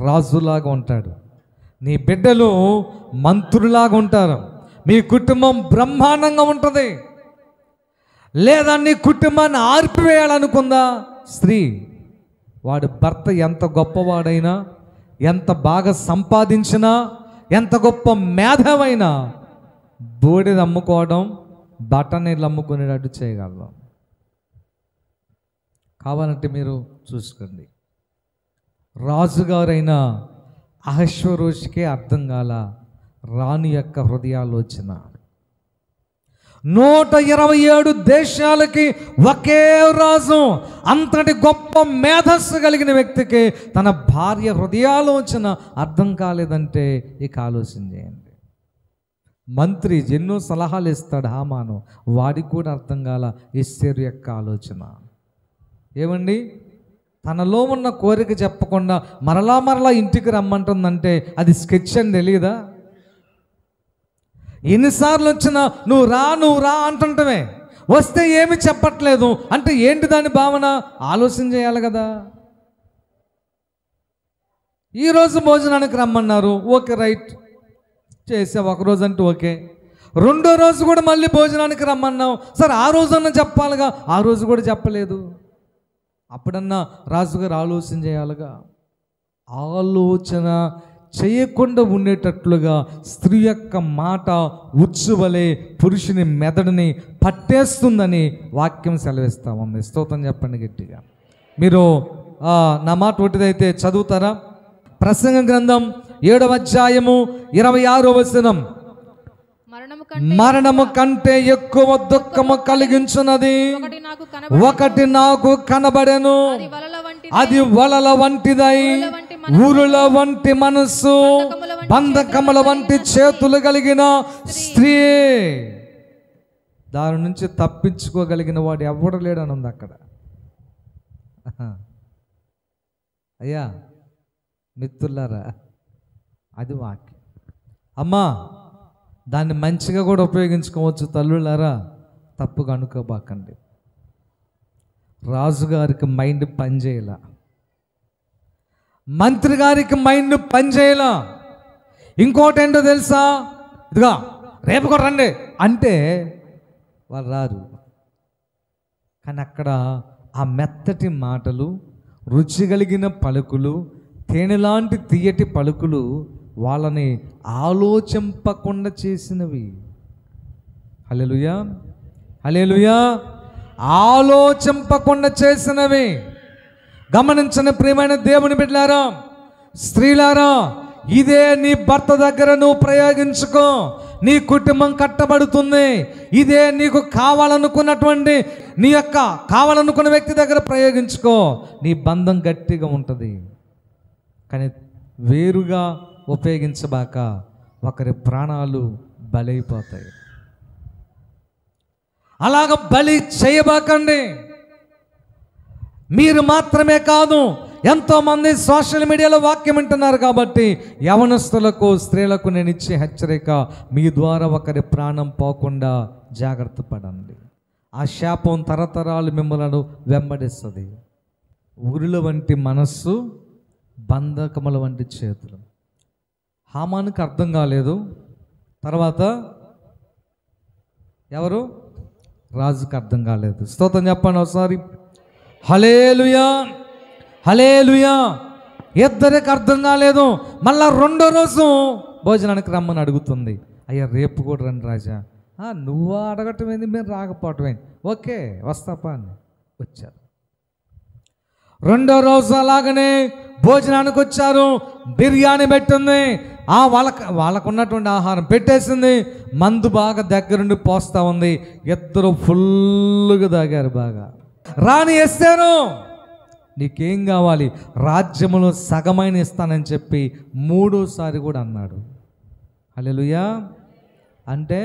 రాజులాగా ఉంటాడు, నీ బిడ్డలు మంత్రులాగా ఉంటారు, మీ కుటుంబం బ్రహ్మాండంగా ఉంటుంది. లేదా నీ కుటుంబాన్ని ఆర్పివేయాలనుకుందా స్త్రీ, వాడి భర్త ఎంత గొప్పవాడైనా, ఎంత బాగా సంపాదించినా, ఎంత గొప్ప మేధావైనా బూడిద అమ్ముకోవడం, బటనీళ్ళు అమ్ముకునేటట్టు చేయగలరు. కావాలంటే మీరు చూసుకోండి. రాజుగారైన అహశ్వరోషుకే అర్థం కాల రాణి యొక్క హృదయాలోచన. 127 దేశాలకి ఒకే రాజు, అంతటి గొప్ప మేధస్సు కలిగిన వ్యక్తికి తన భార్య హృదయాలోచన అర్థం కాలేదంటే ఇక ఆలోచన చేయండి. మంత్రి ఎన్నో సలహాలు ఇస్తాడు హామాను, వాడికి కూడా అర్థం కాల ఎస్తేరు యొక్క ఆలోచన. ఏమండి, తనలో ఉన్న కోరిక చెప్పకుండా మరలా ఇంటికి రమ్మంటుందంటే అది స్కెచ్ అని తెలియదా? ఎన్నిసార్లు వచ్చినా నువ్వు రా అంటుంటమే, వస్తే ఏమి చెప్పట్లేదు అంటే ఏంటి దాని భావన? ఆలోచన చేయాలి కదా. ఈరోజు భోజనానికి రమ్మన్నారు, ఓకే రైట్ చేసావు, ఒకరోజు అంటే ఓకే. రెండో రోజు కూడా మళ్ళీ భోజనానికి రమ్మన్నావు, సరే ఆ రోజన్నా చెప్పాలిగా, ఆ రోజు కూడా చెప్పలేదు. అప్పుడన్నా రాజుగారు ఆలోచన చేయాలిగా. ఆలోచన చేయకుండా ఉండేటట్లుగా స్త్రీ యొక్క మాట ఉచ్చువలే పురుషుని మెదడుని పట్టేస్తుందని వాక్యం సెలవిస్తూ ఉంది. స్తోత్రం చెప్పండి గట్టిగా. మీరు నా మాట ఒకటిదైతే చదువుతారా? ప్రసంగ గ్రంథం 7వ అధ్యాయము 26వ వచనం. మరణము కంటే ఎక్కువ దుఃఖము కలిగించున్నది ఒకటి నాకు కనబడెను, అది వలల వంటిదై, ఊరుల వంటి మనస్సు, బంధకముల వంటి చేతులు కలిగిన స్త్రీ. దాని నుంచి తప్పించుకోగలిగిన వాడు ఎవడు లేడని ఉంది అక్కడ. అయ్యా మిత్రులారా, అది వాక్యం. అమ్మా, దాన్ని మంచిగా కూడా ఉపయోగించుకోవచ్చు. తల్లులారా, తప్పుగా అనుకోబాకండి. రాజుగారికి మైండ్ పనిచేయాల, మంత్రి గారికి మైండ్ పనిచేయాల. ఇంకోటి ఏంటో తెలుసా? ఇదిగా రేపు కూడా రండి అంటే వాళ్ళు రారు. కానీ అక్కడ ఆ మెత్తటి మాటలు, రుచి కలిగిన పలుకులు, తేనెలాంటి తీయటి పలుకులు వాళ్ళని ఆలోచింపకుండా చేసినవి. హల్లెలూయా, హల్లెలూయా. ఆలోచింపకుండా చేసినవి. గమనించని ప్రియమైన దేవుని బిడ్డలారా, స్త్రీలారా, ఇదే నీ భర్త దగ్గర నువ్వు ప్రయోగించుకో, నీ కుటుంబం కట్టబడుతుంది. ఇదే నీకు కావాలనుకున్నటువంటి నీ యొక్క కావాలనుకున్న వ్యక్తి దగ్గర ప్రయోగించుకో, నీ బంధం గట్టిగా ఉంటుంది. కానీ వేరుగా ఉపయోగించబాక ఒకరి ప్రాణాలు బలైపోతాయి. అలాగ బలి చేయబాకండి. మీరు మాత్రమే కాదు, ఎంతోమంది సోషల్ మీడియాలో వాక్యం వింటున్నారు కాబట్టి యవనస్తులకు, స్త్రీలకు నేను ఇచ్చే హెచ్చరిక, మీ ద్వారా ఒకరి ప్రాణం పోకుండా జాగ్రత్త పడండి. ఆ శాపం తరతరాలు మిమ్మల్ని వెంబడిస్తుంది. ఉరుల వంటి మనస్సు, బంధకముల వంటి చేతులు. హామానుకి అర్థం కాలేదు. తర్వాత ఎవరు? రాజుకి అర్థం కాలేదు. స్తోత్రం చెప్పండి ఒకసారి. హల్లెలూయా, హల్లెలూయా. ఇద్దరికి అర్థం కాలేదు. మళ్ళా రెండో రోజు భోజనానికి రమ్మని అడుగుతుంది. అయ్యా రేపు కూడా రండి రాజా. నువ్వు అడగటం ఏంది, మీరు రాకపోవటం ఏంది? ఓకే వస్తాపా అని వచ్చారు. రెండో రోజు అలాగనే భోజనానికి వచ్చారు. బిర్యానీ పెట్టింది. వాళ్ళకు ఉన్నటువంటి ఆహారం పెట్టేసింది. మందు బాగా దగ్గరుండి పోస్తూ ఉంది. ఇద్దరు ఫుల్గా తాగారు బాగా. రాణి ఎస్తేరు, నీకేం కావాలి? రాజ్యములో సగమైన ఇస్తానని చెప్పి మూడోసారి కూడా అన్నాడు. హల్లెలూయా. అంటే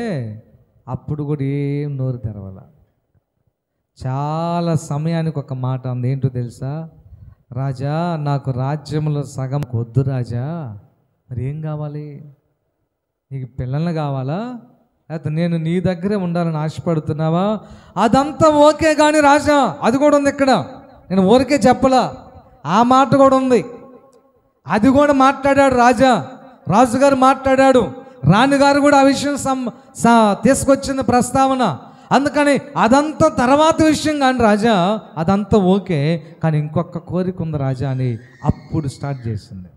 అప్పుడు కూడా ఏం నోరు తెరవాల. చాలా సమయానికి ఒక మాట అంది. ఏంటో తెలుసా? రాజా నాకు రాజ్యంలో సగం వద్దు రాజా, మరి ఏం కావాలి? నీకు పిల్లలు కావాలా, లేకపోతే నేను నీ దగ్గరే ఉండాలని ఆశపడుతున్నావా? అదంతా ఓకే కానీ రాజా, అది కూడా ఉంది ఇక్కడ, నేను ఊరికే చెప్పలా, ఆ మాట కూడా ఉంది, అది కూడా మాట్లాడాడు రాజుగారు మాట్లాడాడు, రాణిగారు కూడా ఆ విషయం తీసుకొచ్చింది ప్రస్తావన. అందుకని అదంతా తర్వాత విషయం కానీ రాజా, అదంతా ఓకే కానీ ఇంకొక కోరిక ఉంది రాజా అని అప్పుడు స్టార్ట్ చేసింది.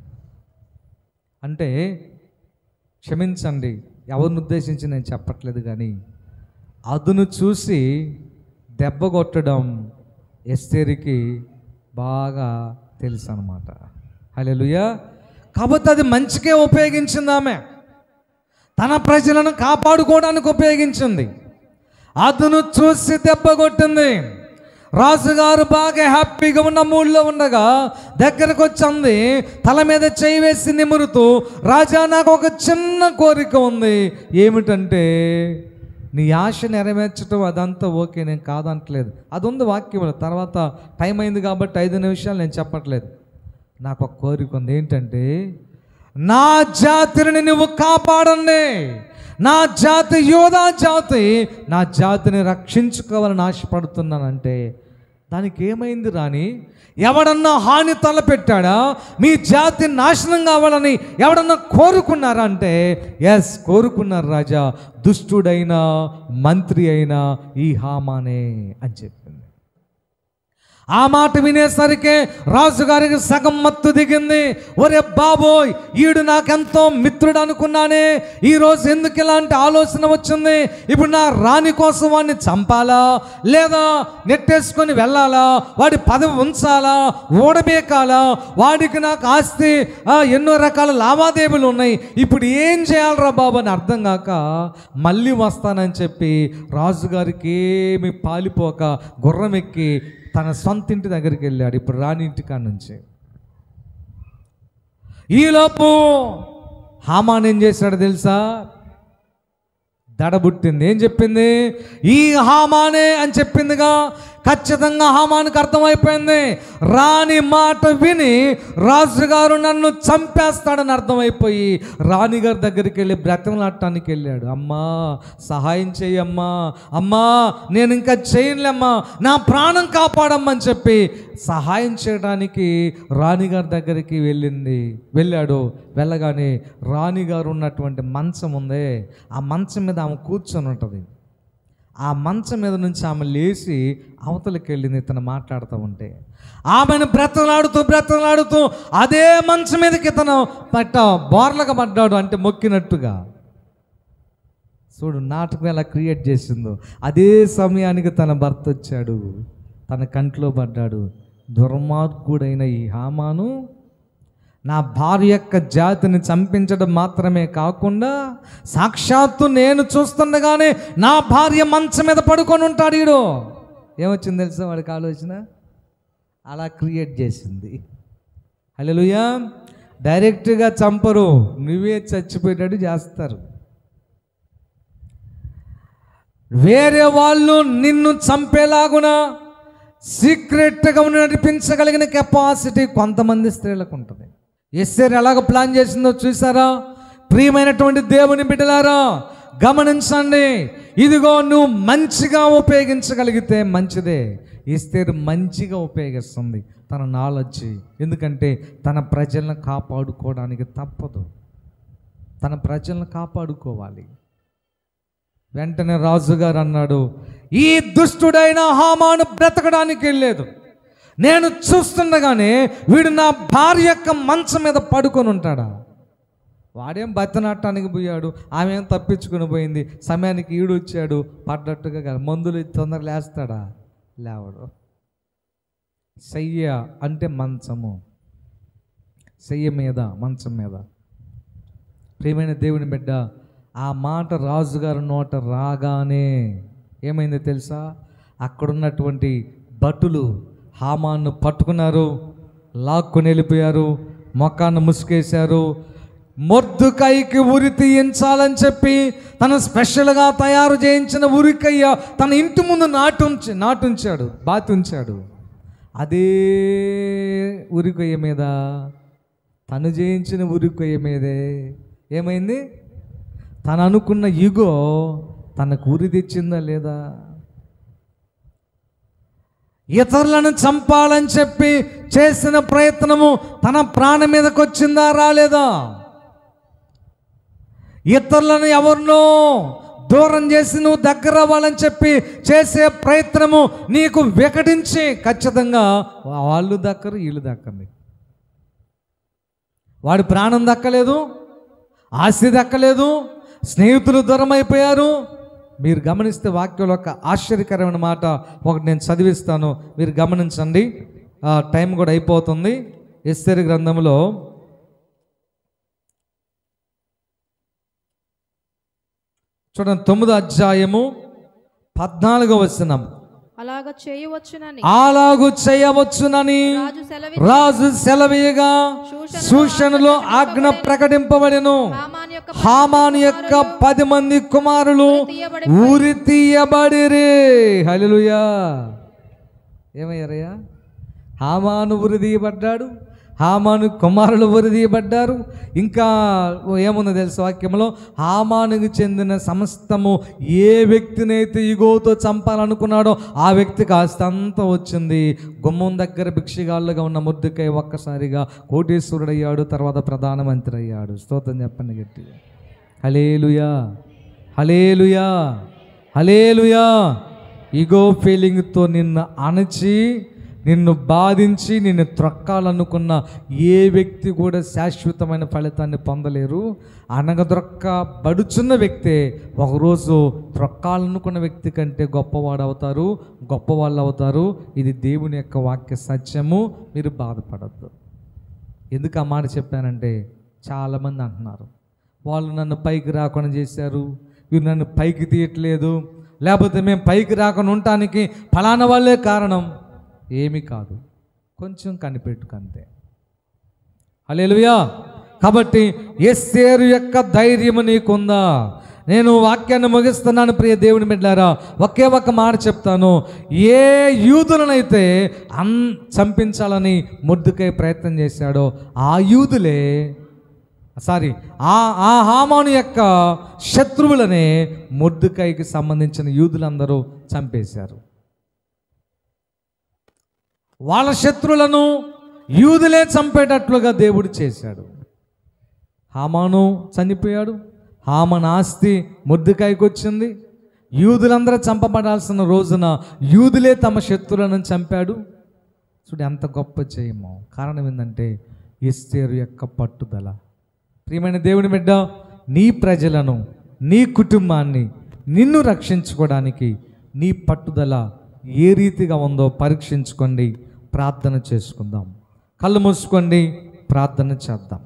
అంటే క్షమించండి, ఎవరిని ఉద్దేశించి నేను చెప్పట్లేదు, కానీ అదును చూసి దెబ్బ కొట్టడం ఎస్తేరుకి బాగా తెలుసు అన్నమాట. హల్లెలూయా. కాబట్టి అది మంచికే ఉపయోగించింది, ఆమె తన ప్రజలను కాపాడుకోవడానికి ఉపయోగించింది. అదును చూసి దెబ్బ కొట్టింది. రాజుగారు బాగా హ్యాపీగా ఉన్న మూడ్లో ఉండగా దగ్గరకు వచ్చింది, తల మీద చేయి వేసి నిమురుతూ, రాజా నాకు ఒక చిన్న కోరిక ఉంది, ఏమిటంటే నీ ఆశ నెరవేర్చడం అదంతా ఓకే, నేను కాదంటలేదు, అది ఉంది వాక్యంలో. తర్వాత టైం అయింది కాబట్టి 5 నిమిషాలు నేను చెప్పట్లేదు. నాకు ఒక కోరిక ఉంది, ఏంటంటే నా జాతిని నువ్వు కాపాడండి, నా జాతి యోధా జాతి, నా జాతిని రక్షించుకోవాలని ఆశపడుతున్నానంటే దానికి ఏమైంది రాణి? ఎవడన్నా హాని తలపెట్టాడా? మీ జాతి నాశనం కావాలని ఎవడన్నా కోరుకున్నారా అంటే ఎస్, కోరుకున్నారు రాజా, దుష్టుడైన మంత్రి అయిన ఈ హామానే అని చెప్పింది. ఆ మాట వినేసరికి రాజుగారికి సగం మత్తు దిగింది. ఒరే బాబోయ్, ఈడు నాకెంతో మిత్రుడు అనుకున్నానే, ఈరోజు ఎందుకు ఇలాంటి ఆలోచన వచ్చింది? ఇప్పుడు నా రాణి కోసం వాడిని చంపాలా, లేదా నెట్టేసుకొని వెళ్ళాలా, వాడి పదవి ఉంచాలా, ఓడబేకాలా, వాడికి నాకు ఆస్తి ఎన్నో రకాల లావాదేవీలు ఉన్నాయి, ఇప్పుడు ఏం చేయాలరా బాబు అని అర్థం కాక మళ్ళీ వస్తానని చెప్పి రాజుగారికి ఏమి పాలిపోక గుర్రం ఎక్కి తన సొంత ఇంటి దగ్గరికి వెళ్ళాడు, ఇప్పుడు రాణి ఇంటికాడ నుంచి. ఈలోపు హామాన్ ఏం చేశాడు తెలుసా? దడబుట్టింది. ఏం చెప్పింది? ఈ హామానే అని చెప్పిందిగా. ఖచ్చితంగా హామానికి అర్థమైపోయింది, రాణి మాట విని రాజుగారు నన్ను చంపేస్తాడని అర్థమైపోయి రాణిగారి దగ్గరికి వెళ్ళి బ్రతిమలాడటానికి వెళ్ళాడు. అమ్మా సహాయం చెయ్యమ్మా, అమ్మా నేను ఇంకా చేయలేమ్మా, నా ప్రాణం కాపాడమ్మని చెప్పి సహాయం చేయడానికి రాణిగారి దగ్గరికి వెళ్ళాడు. వెళ్ళగానే రాణిగారు ఉన్నటువంటి మంచం ఉందే, ఆ మంచం మీద ఆమె కూర్చొని ఉంటుంది. ఆ మంచం మీద నుంచి ఆమె లేచి అవతలకి వెళ్ళింది ఇతను మాట్లాడుతూ ఉంటే. ఆమెను బ్రతలాడుతూ అదే మంచం మీదకి ఇతను బోర్లగా పడ్డాడు, అంటే మొక్కినట్టుగా. చూడు నాటకం ఎలా క్రియేట్ చేసిందో. అదే సమయానికి తన భర్త వచ్చాడు, తన కంట్లో పడ్డాడు. దుర్మార్గుడైన ఈ హామాను నా భార్య యొక్క జాతిని చంపించడం మాత్రమే కాకుండా సాక్షాత్తు నేను చూస్తుండగానే నా భార్య మంచం మీద పడుకొని ఉంటాడు. ఈడు ఏమొచ్చింది తెలుసా వాడికి ఆలోచన? అలా క్రియేట్ చేసింది. హల్లెలూయా. డైరెక్ట్గా చంపరు, నువ్వే చచ్చిపోయేటట్టు చేస్తారు. వేరే వాళ్ళు నిన్ను చంపేలాగున సీక్రెట్గా నడిపించగలిగిన కెపాసిటీ కొంతమంది స్త్రీలకు ఉంటుంది. ఎస్తేరు ఎలాగ ప్లాన్ చేసిందో చూసారా? ప్రియమైనటువంటి దేవుని బిడ్డలారా గమనించండి, ఇదిగో నువ్వు మంచిగా ఉపయోగించగలిగితే మంచిదే. ఎస్తేరు మంచిగా ఉపయోగిస్తుంది తన నాలెడ్జ్, ఎందుకంటే తన ప్రజలను కాపాడుకోవడానికి తప్పదు, తన ప్రజలను కాపాడుకోవాలి. వెంటనే రాజుగారు అన్నాడు, ఈ దుష్టుడైన హామాను బ్రతకడానికి వెళ్ళలేదు, నేను చూస్తుండగానే వీడు నా భార్య యొక్క మంచం మీద పడుకొని ఉంటాడా? వాడేం బతినాటానికి పోయాడు, ఆమె ఏం తప్పించుకుని పోయింది. సమయానికి ఈడు వచ్చాడు, పడ్డట్టుగా మందులు తొందరగా లేస్తాడా? లేవడు. శయ్య అంటే మంచము, శయ్య మీద మంచం మీద. ప్రియమైన దేవుని బిడ్డ, ఆ మాట రాజుగారి నోట రాగానే ఏమైందో తెలుసా? అక్కడున్నటువంటి భటులు హామాను పట్టుకున్నారు, లాక్కుని వెళ్ళిపోయారు, మొక్కాన్ని ముసుకేశారు. మొర్దుకైకి ఉరి తీయించాలని చెప్పి తను స్పెషల్గా తయారు చేయించిన ఉరికయ్య తన ఇంటి ముందు నాటుంచాడు, బాతుంచాడు. అదే ఉరికొయ్య మీద, తను జయించిన ఉరికొయ్య మీదే ఏమైంది? తను అనుకున్న ఈగో తనకు ఉరి తెచ్చిందా లేదా? ఇతరులను చంపాలని చెప్పి చేసిన ప్రయత్నము తన ప్రాణం మీదకి వచ్చిందా రాలేదా? ఇతరులను ఎవరినో దూరం చేసి నువ్వు దగ్గర అవ్వాలని చెప్పి చేసే ప్రయత్నము నీకు వికటించి ఖచ్చితంగా వాళ్ళు దక్కరు, వీళ్ళు దక్కండి. వాడి ప్రాణం దక్కలేదు, ఆస్తి దక్కలేదు, స్నేహితులు దూరం అయిపోయారు. మీరు గమనిస్తే వాక్యంలో ఒక ఆశ్చర్యకరమైన మాట ఒకటి నేను చదివిస్తాను, మీరు గమనించండి. టైం కూడా అయిపోతుంది. ఎస్తేరు గ్రంథంలో చూడండి, 9వ అధ్యాయము 14వ వచనం. అలాగు చేయవచ్చునని రాజు సెలవీయగా షూషనులో ఆజ్ఞ ప్రకటింపబడెను. హామాను యొక్క 10 మంది కుమారులు ఊరి తీయబడిరి. హల్లెలూయా. ఏమయ్యారయ్యా? హామాను ఉరి తీయబడ్డాడు, హామాను కుమారులు ఉరి తీయబడ్డారు. ఇంకా ఏముందో తెలుసు వాక్యంలో, హామానుకు చెందిన సమస్తము ఏ వ్యక్తినైతే ఇగోతో చంపాలనుకున్నాడో ఆ వ్యక్తికి కాస్తంతా వచ్చింది. గుమ్మం దగ్గర భిక్షగాళ్ళుగా ఉన్న మొర్దెకై ఒక్కసారిగా కోటీశ్వరుడయ్యాడు, తర్వాత ప్రధానమంత్రి అయ్యాడు. స్తోత్రం చెప్పండి గట్టిగా. హల్లెలూయా, హల్లెలూయా, హల్లెలూయా. ఇగో ఫీలింగ్తో నిన్ను అణచి, నిన్ను బాధించి, నిన్ను త్రొక్కాలనుకున్న ఏ వ్యక్తి కూడా శాశ్వతమైన ఫలితాన్ని పొందలేరు. అనగదొక్కబడుచున్న వ్యక్తే ఒకరోజు త్రొక్కాలనుకున్న వ్యక్తి కంటే గొప్పవాడు అవుతారు, గొప్పవాళ్ళు అవుతారు. ఇది దేవుని యొక్క వాక్య సత్యము. మీరు బాధపడద్దు. ఎందుకు ఆ మాట చెప్పానంటే, చాలామంది అంటున్నారు, వాళ్ళు నన్ను పైకి రాకుండా చేశారు, వీరు నన్ను పైకి తీయట్లేదు, లేకపోతే మేము పైకి రాకుండా ఉండటానికి ఫలానా వాళ్ళే కారణం. ఏమీ కాదు, కొంచెం కనిపెట్టుకంతే. హల్లెలూయా. కాబట్టి ఎస్తేరు యొక్క ధైర్యము నీకుందా? నేను వాక్యాన్ని ముగిస్తున్నాను ప్రియ దేవుని బిడ్డలారా. ఒకే ఒక మాట చెప్తాను. ఏ యూదులనైతే చంపించాలని మొర్దెకై ప్రయత్నం చేశాడో ఆ యూదులే, ఆ హామాను యొక్క శత్రువులనే మొర్దెకైకి సంబంధించిన యూదులందరూ చంపేశారు. వాళ్ళ శత్రువులను యూదులే చంపేటట్లుగా దేవుడు చేశాడు. హామాను చనిపోయాడు, హామాను ఆస్తి మొర్దెకైకి వచ్చింది. యూదులందరూ చంపబడాల్సిన రోజున యూదులే తమ శత్రువులను చంపాడు. చూడు ఎంత గొప్ప జయమో. కారణం ఏంటంటే ఎస్తేరు యొక్క పట్టుదల. ప్రియమైన దేవుని బిడ్డ, నీ ప్రజలను, నీ కుటుంబాన్ని, నిన్ను రక్షించుకోవడానికి నీ పట్టుదల ఏ రీతిగా ఉందో పరీక్షించుకోండి. ప్రార్థన చేసుకుందాం. కళ్ళు మూసుకోండి, ప్రార్థన చేద్దాం.